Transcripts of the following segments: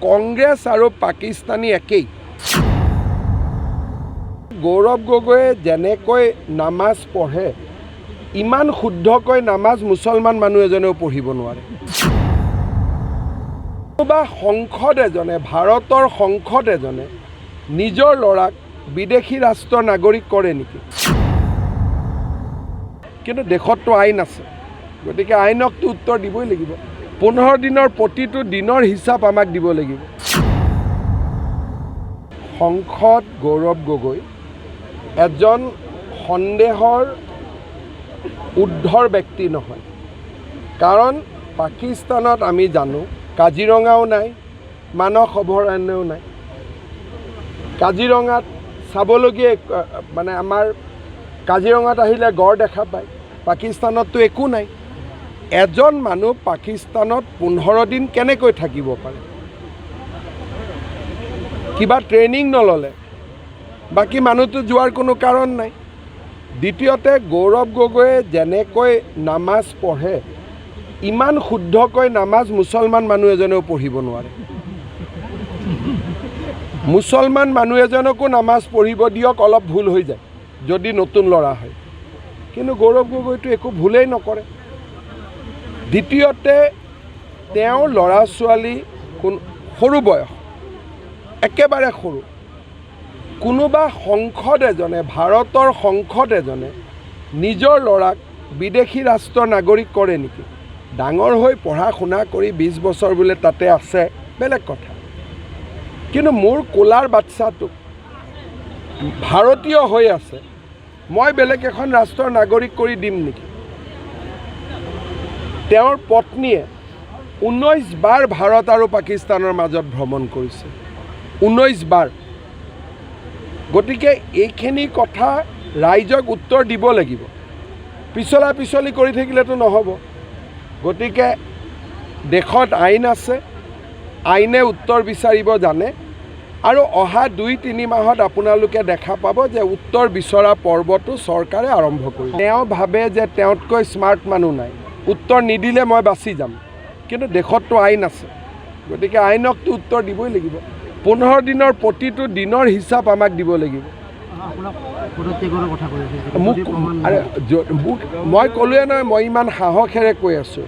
কংগ্ৰেছ আৰু পাকিস্তানী একেই। গৌৰৱ গগৈয়ে যেনেকৈ নামাজ পঢ়ে ইমান শুদ্ধকৈ নামাজ মুছলমান মানুহ এজনেও পঢ়িব নোৱাৰে। বা সংসদ এজনে, ভাৰতৰ সংসদ এজনে নিজৰ ল'ৰাক বিদেশী ৰাষ্ট্ৰৰ নাগৰিক কৰে নেকি? কিন্তু দেশততো আইন আছে, গতিকে আইনকতো উত্তৰ দিবই লাগিব। 15 দিনৰ প্ৰতিটো দিনৰ হিচাপ আমাক দিব লাগিব। সংসদ গৌৰৱ গগৈ এজন সন্দেহৰ ঊৰ্ধৰ ব্যক্তি নহয়, কাৰণ পাকিস্তানত আমি জানো কাজিৰঙাও নাই, মানস অভয়াৰণ্যও নাই। কাজিৰঙাত চাবলগীয়া মানে আমাৰ কাজিৰঙাত আহিলে গড় দেখা পায়, পাকিস্তানততো একো নাই। এজন মানুহ পাকিস্তানত 15 দিন কেনেকৈ থাকিব পাৰে? কিবা ট্ৰেইনিং নল'লে বাকী মানুহটো যোৱাৰ কোনো কাৰণ নাই। দ্বিতীয়তে গৌৰৱ গগৈয়ে যেনেকৈ নামাজ পঢ়ে ইমান শুদ্ধকৈ নামাজ মুছলমান মানুহ এজনেও পঢ়িব নোৱাৰে। মুছলমান মানুহ এজনকো নামাজ পঢ়িব দিয়ক, অলপ ভুল হৈ যায় যদি নতুন ল'ৰা হয়, কিন্তু গৌৰৱ গগৈটো একো ভুলেই নকৰে। দ্বিতীয়তে তেওঁৰ ল'ৰা ছোৱালী সৰু বয়স, একেবাৰে সৰু। কোনোবা সংসদ এজনে, ভাৰতৰ সংসদ এজনে নিজৰ ল'ৰাক বিদেশী ৰাষ্ট্ৰৰ নাগৰিক কৰে নেকি? ডাঙৰ হৈ পঢ়া শুনা কৰি 20 বছৰ বোলে তাতে আছে, বেলেগ কথা। কিন্তু মোৰ কোলাৰ বাচ্চাটোক ভাৰতীয় হৈ আছে, মই বেলেগ এখন ৰাষ্ট্ৰৰ নাগৰিক কৰি দিম নেকি? তেওঁৰ পত্নীয়ে 19 বাৰ ভাৰত আৰু পাকিস্তানৰ মাজত ভ্ৰমণ কৰিছে, 19 বাৰ। গতিকে এইখিনি কথা ৰাইজক উত্তৰ দিব লাগিব। পিছলা পিছলি কৰি থাকিলেতো নহ'ব। গতিকে দেশত আইন আছে, আইনে উত্তৰ বিচাৰিব জানে, আৰু অহা 2-3 মাহত আপোনালোকে দেখা পাব যে উত্তৰ বিচৰা পৰ্বটো চৰকাৰে আৰম্ভ কৰিব। তেওঁ ভাবে যে তেওঁতকৈ স্মাৰ্ট মানুহ নাই, উত্তৰ নিদিলে মই বাচি যাম, কিন্তু দেশততো আইন আছে, গতিকে আইনকতো উত্তৰ দিবই লাগিব। 15 দিনৰ প্ৰতিটো দিনৰ হিচাপ আমাক দিব লাগিব। মই ক'লোৱে নহয়, মই ইমান সাহসেৰে কৈ আছোঁ।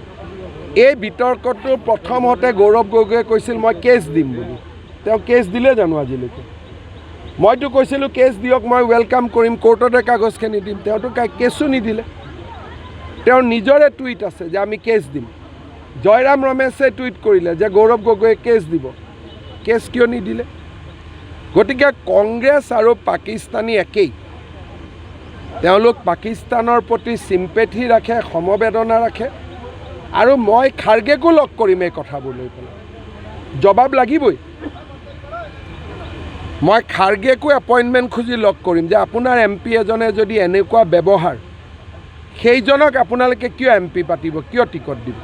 এই বিতৰ্কটো প্ৰথমতে গৌৰৱ গগৈয়ে কৈছিল মই কেছ দিম বুলি। তেওঁ কেছ দিলে জানো আজিলৈকে? মইতো কৈছিলোঁ কেছ দিয়ক, মই ৱেলকাম কৰিম, কোৰ্টতে কাগজখিনি দিম। তেওঁতো কেছো নিদিলে। তেওঁৰ নিজৰে টুইট আছে যে আমি কেছ দিম। জয়ৰাম ৰমেশে টুইট কৰিলে যে গৌৰৱ গগৈয়ে কেছ দিব। কেছ কিয় নিদিলে? গতিকে কংগ্ৰেছ আৰু পাকিস্তানী একেই। তেওঁলোক পাকিস্তানৰ প্ৰতি চিম্পেথি ৰাখে, সমবেদনা ৰাখে, আৰু মই খাৰ্গেকো লগ কৰিম এই কথাবোৰ লৈ পেলাই। জবাব লাগিবই। মই খাৰ্গেকো এপইণ্টমেণ্ট খুজি লগ কৰিম যে আপোনাৰ MP এজনে যদি এনেকুৱা ব্যৱহাৰ, সেইজনক আপোনালোকে কিয় MP পাতিব, কিয় টিকট দিব?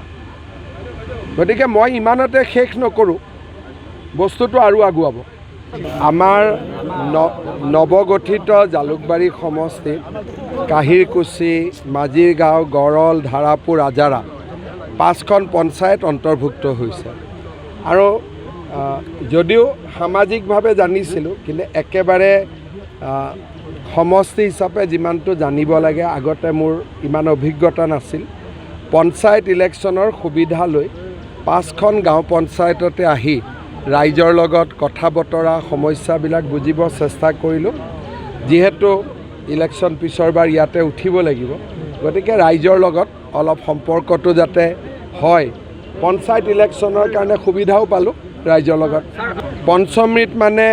গতিকে মই ইমানতে শেষ নকৰোঁ, বস্তুটো আৰু আগুৱাব। আমাৰ নৱগঠিত জালুকবাৰী সমষ্টিত কাহিৰকুছি, মাজিৰগাঁও, গড়ল, ধাৰাপুৰ, আজাৰা 5খন পঞ্চায়ত অন্তৰ্ভুক্ত হৈছে। আৰু যদিও সামাজিকভাৱে জানিছিলোঁ, কিন্তু একেবাৰে সমষ্টি হিচাপে যিমানটো জানিব লাগে আগতে মোৰ ইমান অভিজ্ঞতা নাছিল। পঞ্চায়ত ইলেকশ্যনৰ সুবিধা লৈ 5খন গাঁও পঞ্চায়ততে আহি ৰাইজৰ লগত কথা বতৰা, সমস্যাবিলাক বুজিব চেষ্টা কৰিলোঁ। যিহেতু ইলেকশ্যন পিছৰবাৰ ইয়াতে উঠিব লাগিব, গতিকে ৰাইজৰ লগত অলপ সম্পৰ্কটো যাতে হয়, পঞ্চায়ত ইলেকশ্যনৰ কাৰণে সুবিধাও পালোঁ ৰাইজৰ লগত। পঞ্চমৃত মানে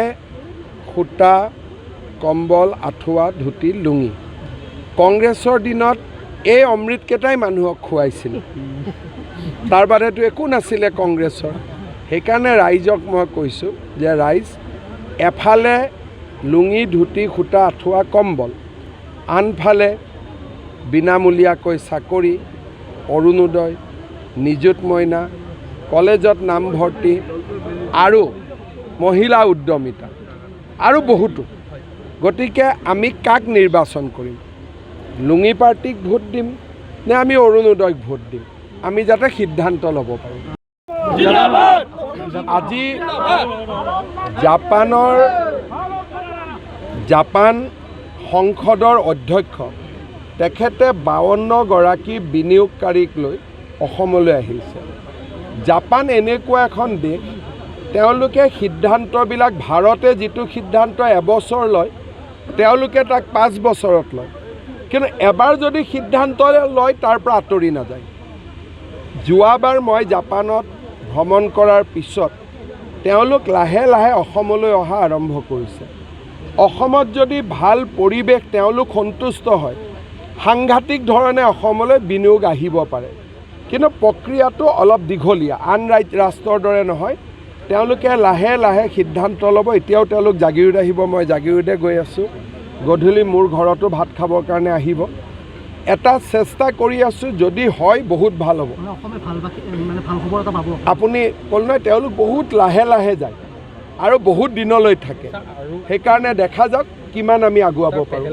সূতা, কম্বল, আঁঠুৱা, ধুতি, লুঙি। কংগ্ৰেছৰ দিনত এই অমৃতকেইটাই মানুহক খুৱাইছিল, তাৰ বাদেতো একো নাছিলে কংগ্ৰেছৰ। সেইকাৰণে ৰাইজক মই কৈছোঁ যে ৰাইজ, এফালে লুঙি, ধুতি, সূতা, আঁঠুৱা, কম্বল, আনফালে বিনামূলীয়াকৈ চাকৰি, অৰুণোদয়, নিযুত মইনা, কলেজত নামভৰ্তি, আৰু মহিলা উদ্যমিতা, আৰু বহুতো। গতিকে আমি কাক নিৰ্বাচন কৰিম? লুঙি পাৰ্টিক ভোট দিম নে আমি অৰুণোদয়ক ভোট দিম? আমি যাতে সিদ্ধান্ত ল'ব পাৰোঁ। আজি জাপান সংসদৰ অধ্যক্ষ তেখেতে 52গৰাকী বিনিয়োগকাৰীক লৈ অসমলৈ আহিছে। জাপান এনেকুৱা এখন দেশ, তেওঁলোকে সিদ্ধান্তবিলাক ভাৰতে যিটো সিদ্ধান্ত এবছৰ লয় তেওঁলোকে তাক 5 বছৰত লয়, কিন্তু এবাৰ যদি সিদ্ধান্ত লয় তাৰ পৰা আঁতৰি নাযায়। যোৱাবাৰ মই জাপানত ভ্ৰমণ কৰাৰ পিছত তেওঁলোক লাহে লাহে অসমলৈ অহা আৰম্ভ কৰিছে। অসমত যদি ভাল পৰিৱেশ তেওঁলোক সন্তুষ্ট হয়, সাংঘাতিক ধৰণে অসমলৈ বিনিয়োগ আহিব পাৰে, কিন্তু প্ৰক্ৰিয়াটো অলপ দীঘলীয়া, আন ৰাষ্ট্ৰৰ দৰে নহয়। তেওঁলোকে লাহে লাহে সিদ্ধান্ত ল'ব। এতিয়াও তেওঁলোক জাগিৰোড আহিব, মই জাগিৰোডে গৈ আছোঁ। গধূলি মোৰ ঘৰতো ভাত খাবৰ কাৰণে আহিব। এটা চেষ্টা কৰি আছোঁ, যদি হয় বহুত ভাল হ'ব। আপুনি ক'ল নহয়, তেওঁলোক বহুত লাহে লাহে যায় আৰু বহুত দিনলৈ থাকে। সেইকাৰণে দেখা যাওক কিমান আমি আগুৱাব পাৰোঁ।